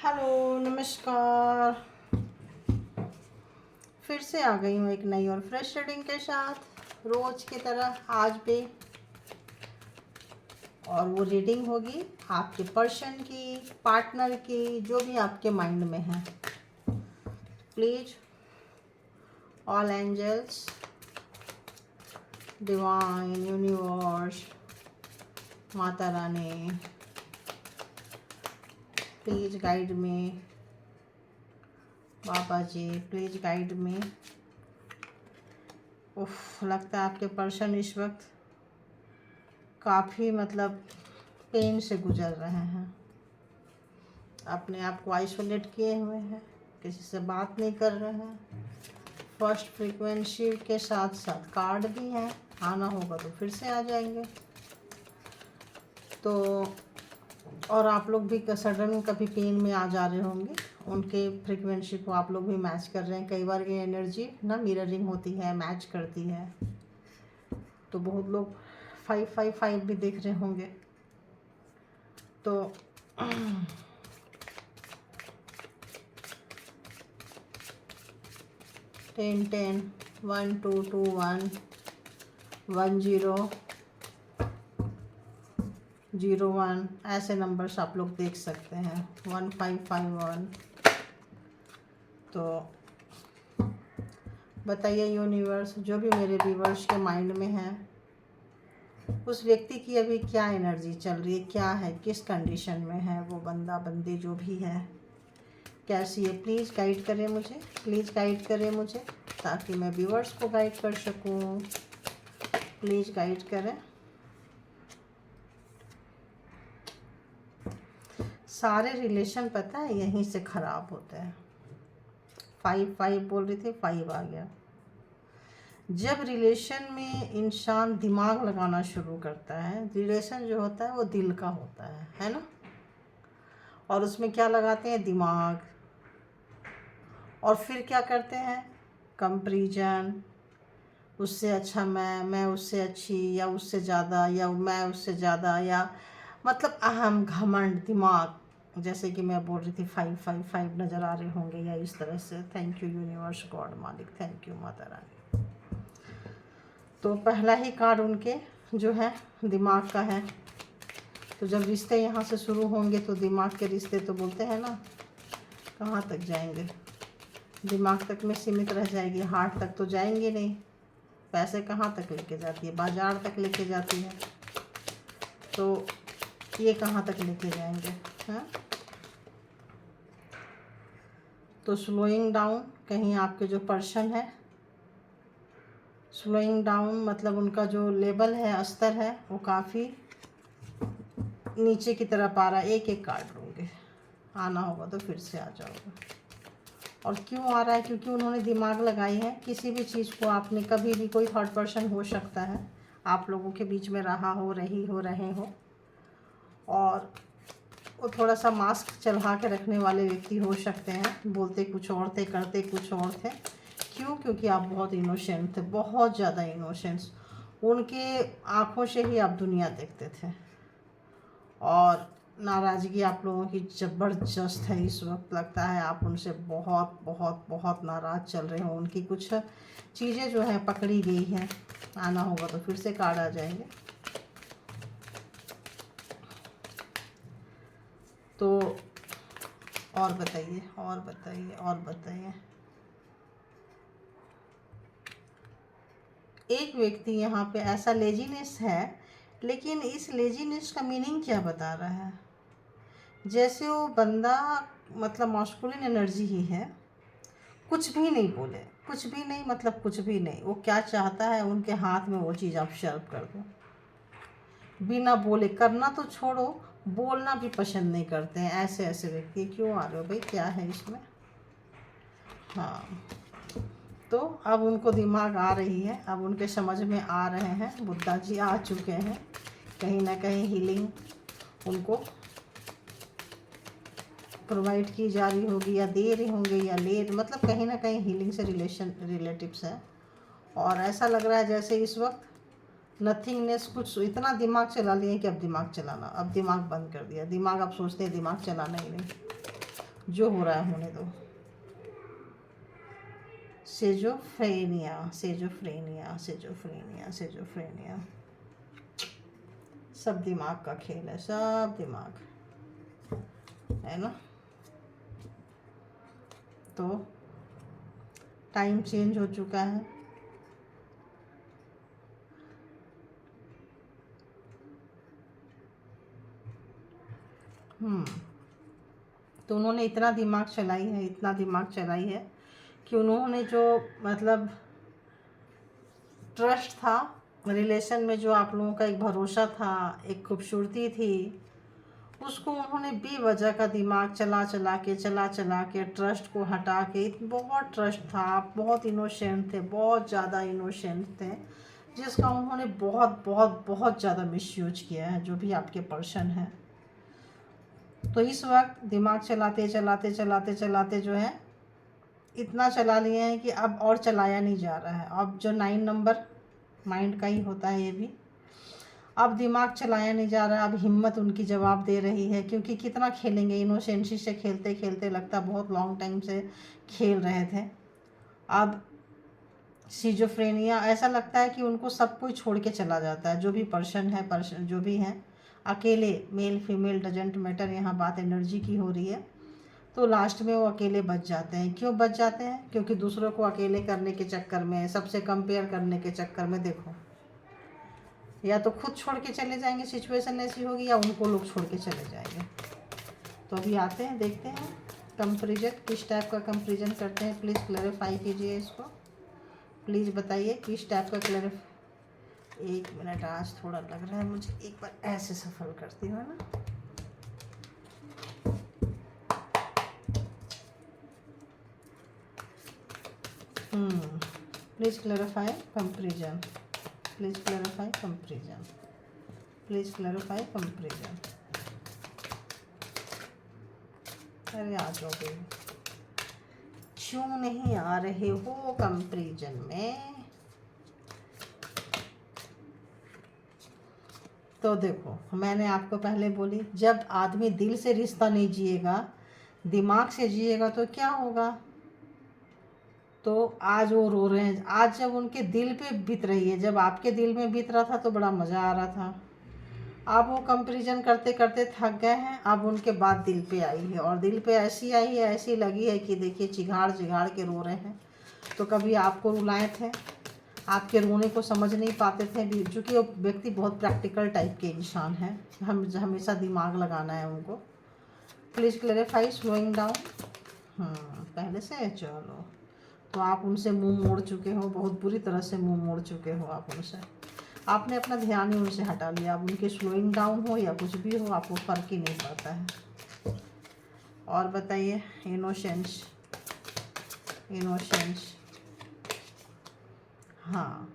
Hello, नमस्कार। फिर से आ गई हूँ एक नई और फ्रेश रीडिंग के साथ, रोज की तरह आज भी। और वो रीडिंग होगी आपके पर्सन की, पार्टनर की, जो भी आपके माइंड में है। Please all angels, divine, universe, Mata Rani, please guide में। बाबा जी प्लीज गाइड में। उफ, लगता है आपके पर्सन इस वक्त काफ़ी पेन से गुजर रहे हैं। अपने आप को आइसोलेट किए हुए हैं, किसी से बात नहीं कर रहे हैं। फर्स्ट फ्रीक्वेंसी के साथ साथ कार्ड भी हैं, आना होगा तो फिर से आ जाएंगे। तो और आप लोग भी सडन कभी पेन में आ जा रहे होंगे, उनके फ्रीक्वेंसी को आप लोग भी मैच कर रहे हैं। कई बार ये एनर्जी ना मिररिंग होती है, मैच करती है। तो बहुत लोग 555 भी देख रहे होंगे। तो 10 10 1 2 2 1 1 0 0 1 ऐसे नंबर्स आप लोग देख सकते हैं। 1551। तो बताइए यूनिवर्स, जो भी मेरे व्यूवर्स के माइंड में है, उस व्यक्ति की अभी क्या एनर्जी चल रही है, क्या है, किस कंडीशन में है वो बंदा बंदी जो भी है, कैसी है। प्लीज़ गाइड करें मुझे, प्लीज़ गाइड करें मुझे, ताकि मैं व्यूवर्स को गाइड कर सकूं। प्लीज़ गाइड करें। सारे रिलेशन पता है यहीं से ख़राब होते हैं। 5 बोल रही थी, 5 आ गया। जब रिलेशन में इंसान दिमाग लगाना शुरू करता है, रिलेशन जो होता है वो दिल का होता है ना। और उसमें क्या लगाते हैं, दिमाग। और फिर क्या करते हैं, कंपैरिजन। उससे अच्छा मैं उससे अच्छी, या उससे ज़्यादा, या मैं उससे ज़्यादा, या अहम, घमंड, दिमाग। जैसे कि मैं बोल रही थी 555 नज़र आ रहे होंगे, या इस तरह से। थैंक यू यूनिवर्स, गॉड, मालिक, थैंक यू माता रानी। तो पहला ही कार्ड उनके जो है दिमाग का है। तो जब रिश्ते यहाँ से शुरू होंगे तो दिमाग के रिश्ते तो बोलते हैं ना, कहाँ तक जाएंगे, दिमाग तक में सीमित रह जाएगी, हार्ट तक तो जाएंगे नहीं। पैसे कहाँ तक लेके जाती है, बाजार तक लेके जाती है। तो ये कहाँ तक लेके जाएंगे, हैं। तो स्लोइंग डाउन, कहीं आपके जो पर्सन है, स्लोइंग डाउन मतलब उनका जो लेवल है, स्तर है, वो काफ़ी नीचे की तरफ आ रहा है। एक एक कार्ड लूँगे, आना होगा तो फिर से आ जाओगे। और क्यों आ रहा है, क्योंकि उन्होंने दिमाग लगाई है। किसी भी चीज़ को आपने कभी भी, कोई थर्ड पर्सन हो सकता है आप लोगों के बीच में रहा हो, रही हो, रहे हो, और वो थोड़ा सा मास्क चढ़ा के रखने वाले व्यक्ति हो सकते हैं। बोलते कुछ और थे, करते कुछ और थे। क्यों, क्योंकि आप बहुत इनोसेंट थे, बहुत ज़्यादा इनोसेंस। उनके आँखों से ही आप दुनिया देखते थे। और नाराज़गी आप लोगों की ज़बरदस्त है इस वक्त। लगता है आप उनसे बहुत बहुत बहुत नाराज़ चल रहे हो। उनकी कुछ चीज़ें जो हैं पकड़ी गई हैं। आना होगा तो फिर से कार्ड आ जाएंगे। तो और बताइए, और बताइए, और बताइए। एक व्यक्ति यहाँ पे ऐसा लेजीनेस है, लेकिन इस लेजीनेस का मीनिंग क्या बता रहा है। जैसे वो बंदा मास्कुलिन एनर्जी ही है, कुछ भी नहीं बोले, कुछ भी नहीं, कुछ भी नहीं। वो क्या चाहता है, उनके हाथ में वो चीज़ आप सर्व कर दो, बिना बोले। करना तो छोड़ो, बोलना भी पसंद नहीं करते हैं। ऐसे ऐसे व्यक्ति क्यों आ रहे हो भाई, क्या है इसमें। हाँ, तो अब उनको दिमाग आ रही है, अब उनके समझ में आ रहे हैं, बुद्धा जी आ चुके हैं। कहीं ना कहीं हीलिंग उनको प्रोवाइड की जा रही होगी, या दे रहे होंगे, या कहीं ना कहीं हीलिंग से रिलेटिव्स है। और ऐसा लग रहा है जैसे इस वक्त नथिंगनेस, कुछ इतना दिमाग चला लिया कि अब दिमाग चलाना, अब दिमाग बंद कर दिया। दिमाग अब सोचते हैं दिमाग चलाना ही नहीं। जो हो रहा है होने दो। सेजोफ्रेनिया, सेजोफ्रेनिया, सेजोफ्रेनिया, सेजोफ्रेनिया, सब दिमाग का खेल है, सब दिमाग है ना। तो टाइम चेंज हो चुका है। तो उन्होंने इतना दिमाग चलाई है, इतना दिमाग चलाई है कि उन्होंने जो मतलब ट्रस्ट था रिलेशन में, जो आप लोगों का एक भरोसा था, एक खूबसूरती थी, उसको उन्होंने बेवजह का दिमाग चला के ट्रस्ट को हटा के, बहुत ट्रस्ट था, आप बहुत इनोसेंट थे, बहुत ज़्यादा इनोसेंट थे, जिसका उन्होंने बहुत बहुत बहुत ज़्यादा मिसयूज किया है, जो भी आपके पर्सन हैं। तो इस वक्त दिमाग चलाते जो है इतना चला लिए हैं कि अब और चलाया नहीं जा रहा है। अब जो 9 नंबर माइंड का ही होता है ये भी, अब दिमाग चलाया नहीं जा रहा। अब हिम्मत उनकी जवाब दे रही है, क्योंकि कितना खेलेंगे, इनोसेंसी से खेलते खेलते लगता बहुत लॉन्ग टाइम से खेल रहे थे। अब सिजोफ्रेनिया, ऐसा लगता है कि उनको सब कोई छोड़ के चला जाता है, जो भी पर्सन जो भी हैं, अकेले, मेल फीमेल डजेंट मैटर, यहाँ बात एनर्जी की हो रही है। तो लास्ट में वो अकेले बच जाते हैं। क्यों बच जाते हैं? क्योंकि दूसरों को अकेले करने के चक्कर में, सबसे कंपेयर करने के चक्कर में, देखो, या तो खुद छोड़ के चले जाएंगे, सिचुएशन ऐसी होगी, या उनको लोग छोड़ के चले जाएंगे। तो अभी आते हैं, देखते हैं कंपेरिजन, किस टाइप का कंपेरिजन करते हैं। प्लीज़ क्लैरिफाई कीजिए इसको, प्लीज़ बताइए किस टाइप का क्लैरिफाई। 1 मिनट, आज थोड़ा लग रहा है मुझे, एक बार ऐसे सफल करती हूँ ना। Please clarify comparison, please clarify comparison, please clarify comparison. अरे आ जाओ बेबी, क्यों नहीं आ रहे हो कंपेरिजन में? तो देखो, मैंने आपको पहले बोली, जब आदमी दिल से रिश्ता नहीं जिएगा, दिमाग से जिएगा, तो क्या होगा? तो आज वो रो रहे हैं। आज जब उनके दिल पे बीत रही है, जब आपके दिल में बीत रहा था तो बड़ा मज़ा आ रहा था। अब वो कंपैरिजन करते करते थक गए हैं। अब उनके बाद दिल पे आई है, और दिल पे ऐसी आई है, ऐसी लगी है कि देखिए चिघाड़ चिघाड़ के रो रहे हैं। तो कभी आपको रुलाए थे, आपके रोने को समझ नहीं पाते थे, चूँकि वो व्यक्ति बहुत प्रैक्टिकल टाइप के इंसान हैं, हम हमेशा दिमाग लगाना है उनको। Please clarify slowing down. पहले से चलो, तो आप उनसे मुंह मोड़ चुके हो, बहुत बुरी तरह से मुंह मोड़ चुके हो आप उनसे। आपने अपना ध्यान ही उनसे हटा लिया। अब उनके स्लोइंग डाउन हो या कुछ भी हो, आपको फ़र्क ही नहीं पड़ता है। और बताइए, इनोसेंस, इनोसेंस, हाँ,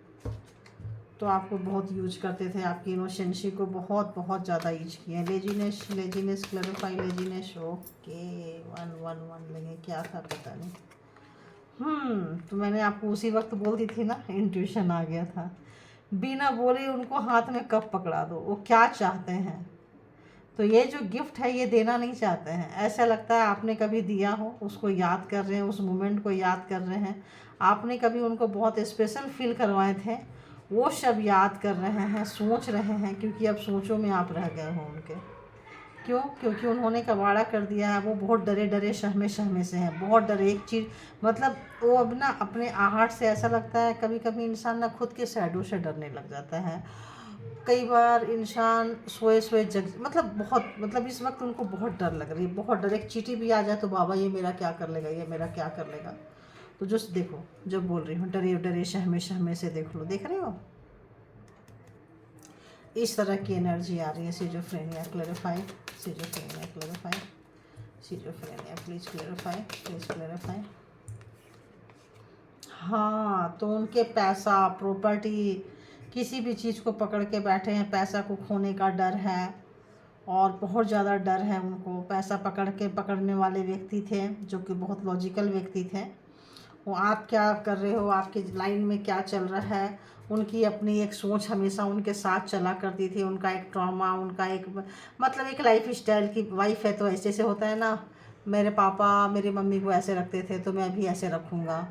तो आपको बहुत यूज करते थे, आपकी इनोसेंसी को बहुत बहुत ज़्यादा यूज किया। Laziness, laziness clarify laziness. Okay, 111 लगे, क्या था पता नहीं। तो मैंने आपको उसी वक्त बोल दी थी ना, इंट्यूशन आ गया था। बिना बोले उनको हाथ में कप पकड़ा दो, वो क्या चाहते हैं। तो ये जो गिफ्ट है ये देना नहीं चाहते हैं, ऐसा लगता है आपने कभी दिया हो, उसको याद कर रहे हैं, उस मोमेंट को याद कर रहे हैं, आपने कभी उनको बहुत स्पेशल फील करवाए थे, वो सब याद कर रहे हैं, सोच रहे हैं, क्योंकि अब सोचों में आप रह गए हो उनके। क्यों? क्योंकि उन्होंने कबाड़ा कर दिया है। वो बहुत डरे डरे सहमे सहमे से हैं, बहुत डरे। एक चीज़ मतलब, वो अब ना अपने आहट से, ऐसा लगता है कभी कभी इंसान ना खुद के शैडो से डरने लग जाता है। कई बार इंसान सोए सोए जग, मतलब बहुत, मतलब इस वक्त उनको बहुत डर लग रही है, बहुत डर। एक चींटी भी आ जाए तो बाबा ये मेरा क्या कर लेगा, ये मेरा क्या कर लेगा। तो जो देखो, जब बोल रही हूँ डरे डरे सहमे सहमे से, देख लो, देख रहे हो, इस तरह की एनर्जी आ रही है। Schizophrenia clarify, schizophrenia clarify, schizophrenia please clarify, please clarify. हाँ, तो उनके पैसा, प्रॉपर्टी, किसी भी चीज़ को पकड़ के बैठे हैं। पैसा को खोने का डर है, और बहुत ज़्यादा डर है उनको। पैसा पकड़ने वाले व्यक्ति थे, जो कि बहुत लॉजिकल व्यक्ति थे। वो आप क्या कर रहे हो, आपके लाइन में क्या चल रहा है, उनकी अपनी एक सोच हमेशा उनके साथ चला करती थी। उनका एक ट्रॉमा, उनका एक मतलब एक लाइफ स्टाइल की, वाइफ है तो ऐसे से होता है ना, मेरे पापा मेरी मम्मी को ऐसे रखते थे तो मैं भी ऐसे रखूँगा।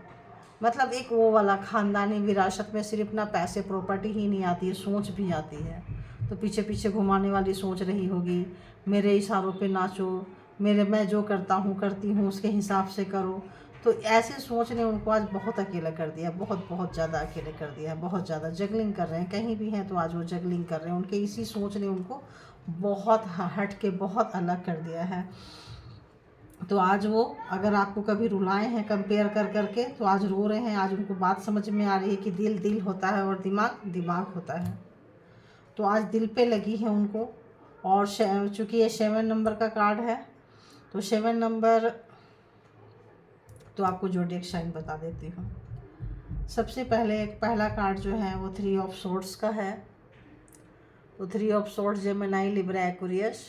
मतलब एक वो वाला ख़ानदानी विरासत में सिर्फ ना पैसे प्रॉपर्टी ही नहीं आती है, सोच भी आती है। तो पीछे पीछे घुमाने वाली सोच रही होगी, मेरे इशारों पे नाचो, मैं जो करता हूँ करती हूँ उसके हिसाब से करो। तो ऐसे सोच ने उनको आज बहुत अकेला कर दिया, बहुत बहुत ज़्यादा अकेले कर दिया, बहुत ज़्यादा जगलिंग कर रहे हैं, कहीं भी हैं तो आज वो जगलिंग कर रहे हैं। उनके इसी सोच ने उनको बहुत हट के बहुत अलग कर दिया है। तो आज वो अगर आपको कभी रुलाए हैं कंपेयर कर करके तो आज रो रहे हैं। आज उनको बात समझ में आ रही है कि दिल दिल होता है और दिमाग दिमाग होता है। तो आज दिल पे लगी है उनको। और चूँकि ये 7 नंबर का कार्ड है तो 7 नंबर तो आपको ज़ोडिएक साइन बता देती हूँ। सबसे पहले पहला कार्ड जो है वो 3 ऑफ सोर्ड्स का है। तो 3 of swords Gemini Libra Aquarius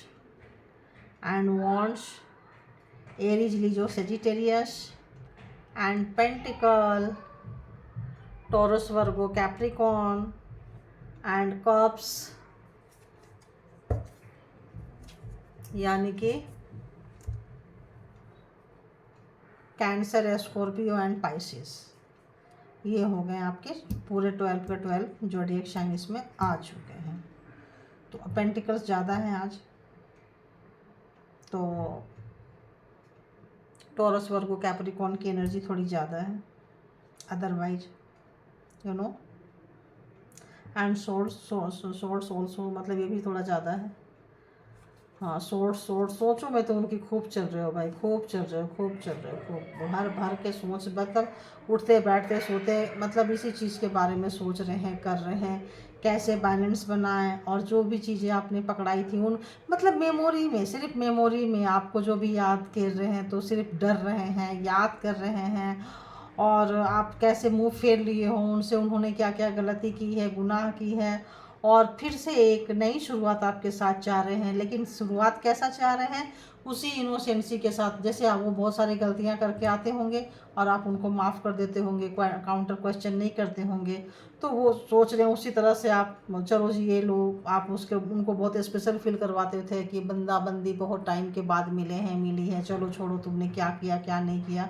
and wands Aries Leo Sagittarius and pentacle Taurus Virgo Capricorn and cups यानी कि कैंसर, स्कॉर्पियो एंड पाइसिस। ये हो गए आपके पूरे 12 के 12 ज़ोडिएक साइन इसमें आ चुके हैं। तो पेंटिकल्स ज़्यादा हैं आज। तो टॉरस वर्गो कैप्रिकॉन की एनर्जी थोड़ी ज़्यादा है, otherwise you know. And source also, मतलब ये भी थोड़ा ज़्यादा है। हाँ, सोर्स सोचो में तो उनकी खूब चल रहे हो भाई, खूब चल रहे हो, खूब भर भर के सोच, मतलब उठते बैठते सोते मतलब इसी चीज़ के बारे में सोच रहे हैं, कर रहे हैं, कैसे बैलेंस बनाएं। और जो भी चीज़ें आपने पकड़ाई थी उन मतलब मेमोरी में, सिर्फ मेमोरी में आपको जो भी याद कर रहे हैं तो सिर्फ डर रहे हैं, याद कर रहे हैं। और आप कैसे मुँह फेर लिए हो उनसे, उन्होंने क्या क्या गलती की है, गुनाह की है, और फिर से एक नई शुरुआत आपके साथ चाह रहे हैं। लेकिन शुरुआत कैसा चाह रहे हैं? उसी इनोसेंसी के साथ, जैसे आप वो बहुत सारी गलतियां करके आते होंगे और आप उनको माफ़ कर देते होंगे, काउंटर क्वेश्चन नहीं करते होंगे। तो वो सोच रहे हैं उसी तरह से आप, चलो जी ये लो, आप उसके उनको बहुत स्पेशल फील करवाते थे कि बंदा बंदी बहुत टाइम के बाद मिले हैं, मिली है, चलो छोड़ो तुमने क्या किया क्या नहीं किया।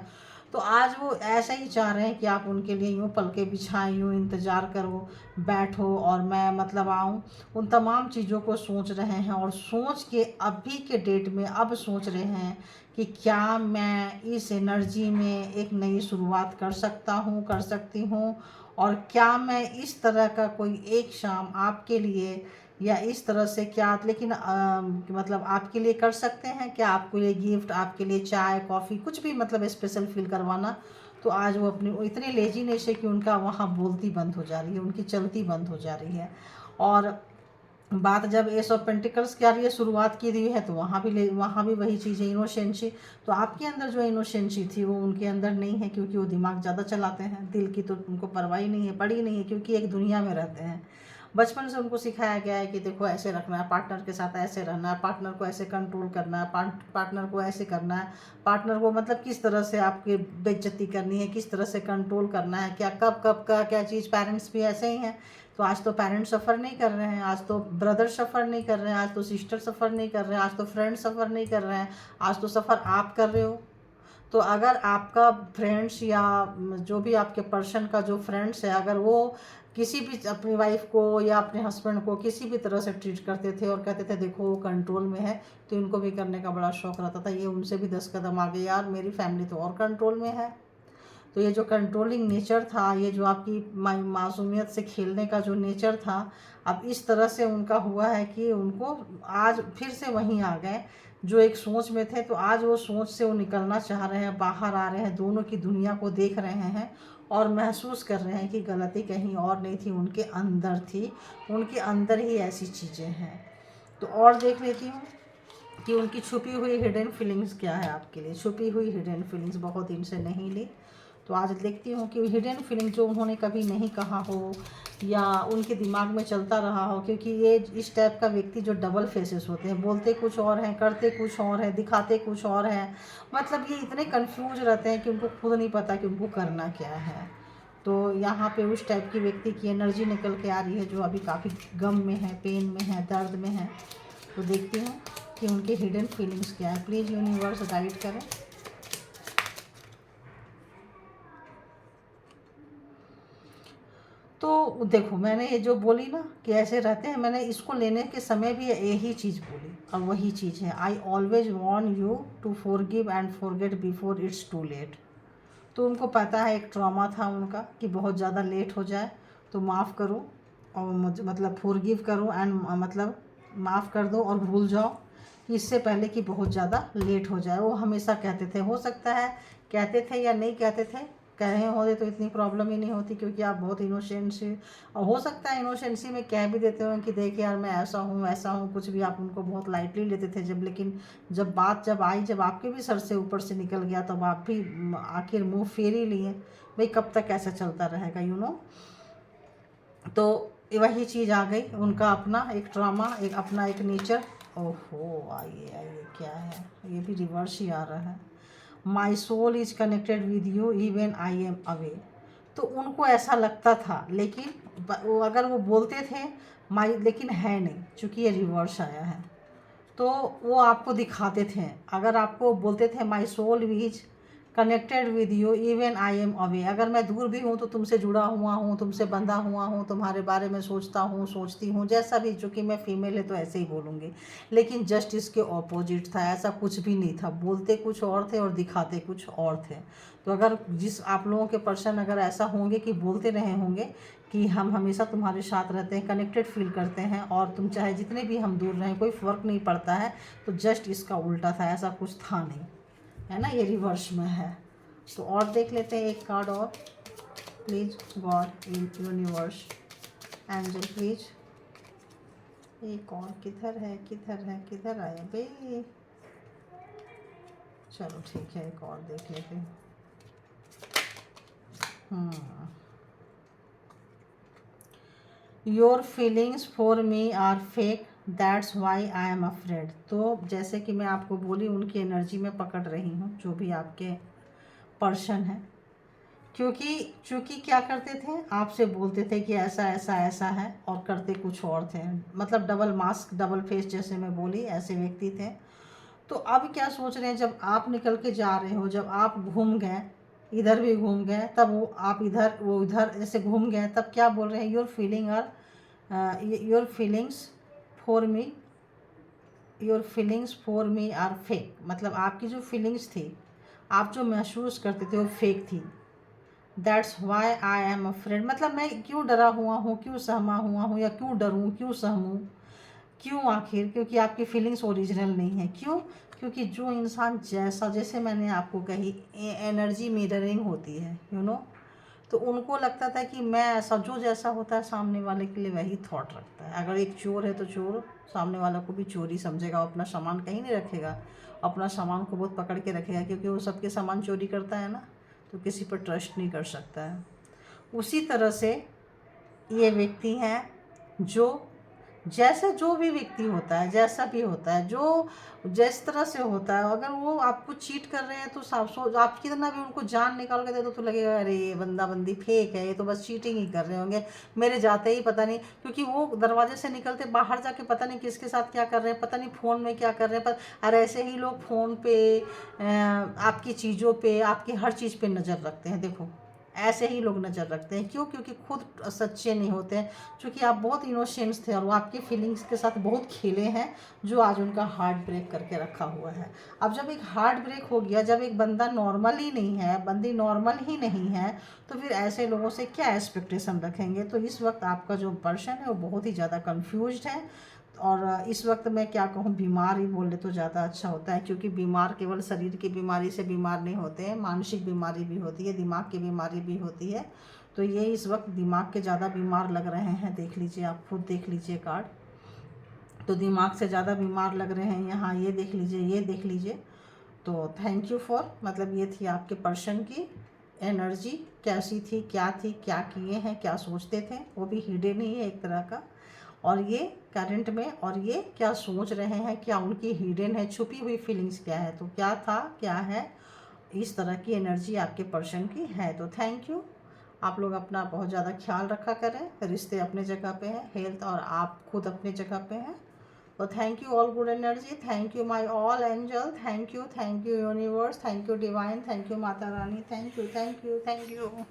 तो आज वो ऐसा ही चाह रहे हैं कि आप उनके लिए यूँ पलके बिछाएं, यूँ इंतज़ार करो, बैठो और मैं मतलब आऊँ। उन तमाम चीज़ों को सोच रहे हैं और सोच के अभी के डेट में अब सोच रहे हैं कि क्या मैं इस एनर्जी में एक नई शुरुआत कर सकता हूँ, कर सकती हूँ, और क्या मैं इस तरह का कोई एक शाम आपके लिए या इस तरह से क्या, लेकिन मतलब आपके लिए कर सकते हैं क्या, आपके लिए गिफ्ट, आपके लिए चाय कॉफ़ी कुछ भी मतलब स्पेशल फील करवाना। तो आज वो अपनी इतने लेजीनेस है कि उनका वहाँ बोलती बंद हो जा रही है, उनकी चलती बंद हो जा रही है। और बात जब एस ऑफ पेंटिकल्स की आ रही है, शुरुआत की हुई है, तो वहाँ भी वही चीज़ है, इनोसेंसी। तो आपके अंदर जो इनोसेंसी थी वो उनके अंदर नहीं है, क्योंकि वो दिमाग ज़्यादा चलाते हैं, दिल की तो उनको परवाह नहीं है, पड़ी नहीं है, क्योंकि एक दुनिया में रहते हैं। बचपन से उनको सिखाया गया है कि देखो ऐसे रखना है, पार्टनर के साथ ऐसे रहना है, पार्टनर को ऐसे कंट्रोल करना है, पार्टनर को ऐसे करना है, पार्टनर को मतलब किस तरह से आपकी बेइज्जती करनी है, किस तरह से कंट्रोल करना है, क्या कब कब का क्या चीज़। पेरेंट्स भी ऐसे ही हैं। तो आज तो पेरेंट्स सफ़र नहीं कर रहे हैं, आज तो ब्रदर सफ़र नहीं कर रहे हैं, आज तो सिस्टर सफ़र नहीं कर रहे हैं, आज तो फ्रेंड सफ़र नहीं कर रहे हैं, आज तो सफ़र आप कर रहे हो। तो अगर आपका फ्रेंड्स या जो भी आपके पर्सन का जो फ्रेंड्स है, अगर वो किसी भी अपनी वाइफ को या अपने हस्बैंड को किसी भी तरह से ट्रीट करते थे और कहते थे देखो वो कंट्रोल में है, तो इनको भी करने का बड़ा शौक़ रहता था। ये उनसे भी 10 कदम आगे, यार मेरी फैमिली तो और कंट्रोल में है। तो ये जो कंट्रोलिंग नेचर था, ये जो आपकी मासूमियत से खेलने का जो नेचर था, अब इस तरह से उनका हुआ है कि उनको आज फिर से वहीं आ गए जो एक सोच में थे। तो आज वो सोच से वो निकलना चाह रहे हैं, बाहर आ रहे हैं, दोनों की दुनिया को देख रहे हैं और महसूस कर रहे हैं कि गलती कहीं और नहीं थी, उनके अंदर थी, उनके अंदर ही ऐसी चीज़ें हैं। तो और देख लेती हूँ कि उनकी छुपी हुई हिडन फीलिंग्स क्या है आपके लिए। छुपी हुई हिडन फीलिंग्स बहुत इनसे नहीं ली, तो आज देखती हूँ कि हिडन फीलिंग जो उन्होंने कभी नहीं कहा हो या उनके दिमाग में चलता रहा हो, क्योंकि ये इस टाइप का व्यक्ति जो डबल फेसेस होते हैं, बोलते कुछ और हैं, करते कुछ और हैं, दिखाते कुछ और हैं। मतलब ये इतने कंफ्यूज रहते हैं कि उनको खुद नहीं पता कि उनको करना क्या है। तो यहाँ पे उस टाइप की व्यक्ति की एनर्जी निकल के आ रही है जो अभी काफ़ी गम में है, पेन में है, दर्द में है। तो देखती हूँ कि उनके हिडन फीलिंग्स क्या है। प्लीज़ यूनिवर्स गाइड करें। तो देखो, मैंने ये जो बोली ना कि ऐसे रहते हैं, मैंने इसको लेने के समय भी यही चीज़ बोली और वही चीज़ है। I always want you to forgive and forget before it's too late. तो उनको पता है, एक ट्रॉमा था उनका कि बहुत ज़्यादा लेट हो जाए तो माफ़ करो और मतलब फॉरगिव करो एंड मतलब माफ़ कर दो और भूल जाओ कि इससे पहले कि बहुत ज़्यादा लेट हो जाए। वो हमेशा कहते थे, हो सकता है कहते थे या नहीं कहते थे, कह रहे होते तो इतनी प्रॉब्लम ही नहीं होती, क्योंकि आप बहुत इनोसेंसी, और हो सकता है इनोसेंसी में कह भी देते हो कि देखिए यार मैं ऐसा हूँ वैसा हूँ, कुछ भी आप उनको बहुत लाइटली लेते थे जब, लेकिन जब बात जब आई, जब आपके भी सर से ऊपर से निकल गया तब आप भी आखिर मुंह फेर ही लिए। भाई कब तक ऐसा चलता रहेगा, यू नो। तो वही चीज़ आ गई, उनका अपना एक ड्रामा, एक अपना एक नेचर। ओहो, आइए आइए, क्या है ये भी रिवर्स ही आ रहा है। My soul is connected with you even I am away. तो उनको ऐसा लगता था, लेकिन वो अगर वो बोलते थे माई, लेकिन है नहीं, चूँकि ये रिवर्स आया है। तो वो आपको दिखाते थे, अगर आपको बोलते थे my soul is connected with you even I am away, अगर मैं दूर भी हूँ तो तुमसे जुड़ा हुआ हूँ, तुमसे बंधा हुआ हूँ, तुम्हारे बारे में सोचता हूँ, सोचती हूँ, जैसा भी, चूँकि मैं फीमेल है तो ऐसे ही बोलूँगी। लेकिन जस्ट इसके ऑपोजिट था, ऐसा कुछ भी नहीं था, बोलते कुछ और थे और दिखाते कुछ और थे। तो अगर जिस आप लोगों के पर्सन अगर ऐसा होंगे कि बोलते रहे होंगे कि हम हमेशा तुम्हारे साथ रहते हैं, कनेक्टेड फील करते हैं, और तुम चाहे जितने भी हम दूर रहें कोई फ़र्क नहीं पड़ता है, तो जस्ट इसका उल्टा था, ऐसा कुछ था नहीं, है ना, ये रिवर्स में है। तो और देख लेते हैं एक कार्ड और। Please God in universe angel please, एक और किधर है, किधर है, किधर आया भाई। चलो ठीक है, एक और देख लेते हैं। Your feelings for me are fake, that's why I am afraid. तो जैसे कि मैं आपको बोली, उनकी एनर्जी में पकड़ रही हूँ, जो भी आपके पर्सन है, क्योंकि क्या करते थे, आपसे बोलते थे कि ऐसा ऐसा ऐसा है और करते कुछ और थे, मतलब डबल मास्क डबल फेस, जैसे मैं बोली, ऐसे व्यक्ति थे। तो अब क्या सोच रहे हैं, जब आप निकल के जा रहे हो, जब आप घूम गए, इधर भी घूम गए, तब वो आप इधर, वो इधर, ऐसे घूम गए, तब क्या बोल रहे हैं, your feelings for me, your feelings for me are fake. मतलब आपकी जो फीलिंग्स थी, आप जो महसूस करते थे, वो फेक थी। That's why I am afraid, मतलब मैं क्यों डरा हुआ हूँ, क्यों सहमा हुआ हूँ, या क्यों डरूँ, क्यों सहमूँ, क्यों आखिर, क्योंकि आपकी फीलिंग्स ओरिजिनल नहीं है। क्यों? क्योंकि जो इंसान जैसा, जैसे मैंने आपको कही, एनर्जी मिररिंग होती है, यू नो। तो उनको लगता था कि मैं ऐसा, जो जैसा होता है सामने वाले के लिए वही थॉट रखता है। अगर एक चोर है तो चोर सामने वाला को भी चोरी समझेगा, अपना सामान कहीं नहीं रखेगा, अपना सामान को बहुत पकड़ के रखेगा, क्योंकि वो सबके सामान चोरी करता है ना, तो किसी पर ट्रस्ट नहीं कर सकता है। उसी तरह से ये व्यक्ति हैं, जो जैसे, जो भी व्यक्ति होता है, जैसा भी होता है, जो जिस तरह से होता है, अगर वो आपको चीट कर रहे हैं तो आप कितना भी उनको जान निकाल के दे दो तो लगेगा अरे ये बंदा बंदी फेक है, ये तो बस चीटिंग ही कर रहे होंगे, मेरे जाते ही पता नहीं, क्योंकि वो दरवाजे से निकलते बाहर जाके पता नहीं किसके साथ क्या कर रहे हैं, पता नहीं फ़ोन में क्या कर रहे हैं, पर और ऐसे ही लोग फ़ोन पे, आपकी चीज़ों पे, आपकी हर चीज़ पे नज़र रखते हैं। देखो, ऐसे ही लोग नज़र रखते हैं। क्यों? क्योंकि खुद सच्चे नहीं होते हैं, क्योंकि आप बहुत इनोसेंस थे और वो आपके फीलिंग्स के साथ बहुत खेले हैं, जो आज उनका हार्ट ब्रेक करके रखा हुआ है। अब जब एक हार्ट ब्रेक हो गया, जब एक बंदा नॉर्मल ही नहीं है, बंदी नॉर्मल ही नहीं है, तो फिर ऐसे लोगों से क्या एक्सपेक्टेशन रखेंगे। तो इस वक्त आपका जो पर्सन है वो बहुत ही ज़्यादा कन्फ्यूज्ड है, और इस वक्त मैं क्या कहूँ, बीमार ही बोले तो ज़्यादा अच्छा होता है, क्योंकि बीमार केवल शरीर की बीमारी से बीमार नहीं होते हैं, मानसिक बीमारी भी होती है, दिमाग की बीमारी भी होती है। तो ये इस वक्त दिमाग के ज़्यादा बीमार लग रहे हैं, देख लीजिए, आप खुद देख लीजिए कार्ड। तो दिमाग से ज़्यादा बीमार लग रहे हैं यहाँ, ये देख लीजिए, ये देख लीजिए। तो थैंक यू फॉर, मतलब ये थी आपके पर्सन की एनर्जी, कैसी थी, क्या थी, क्या किए हैं, क्या सोचते थे, वो भी हिडन ही है एक तरह का, और ये करंट में, और ये क्या सोच रहे हैं, क्या उनकी हिडन है, छुपी हुई फीलिंग्स क्या है, तो क्या था, क्या है, इस तरह की एनर्जी आपके पर्सन की है। तो थैंक यू। आप लोग अपना बहुत ज़्यादा ख्याल रखा करें, रिश्ते अपने जगह पे हैं, हेल्थ और आप खुद अपने जगह पे हैं। So thank you all good energy, thank you my all angel, thank you universe, thank you divine, thank you Mata Rani, thank you, thank you, thank you.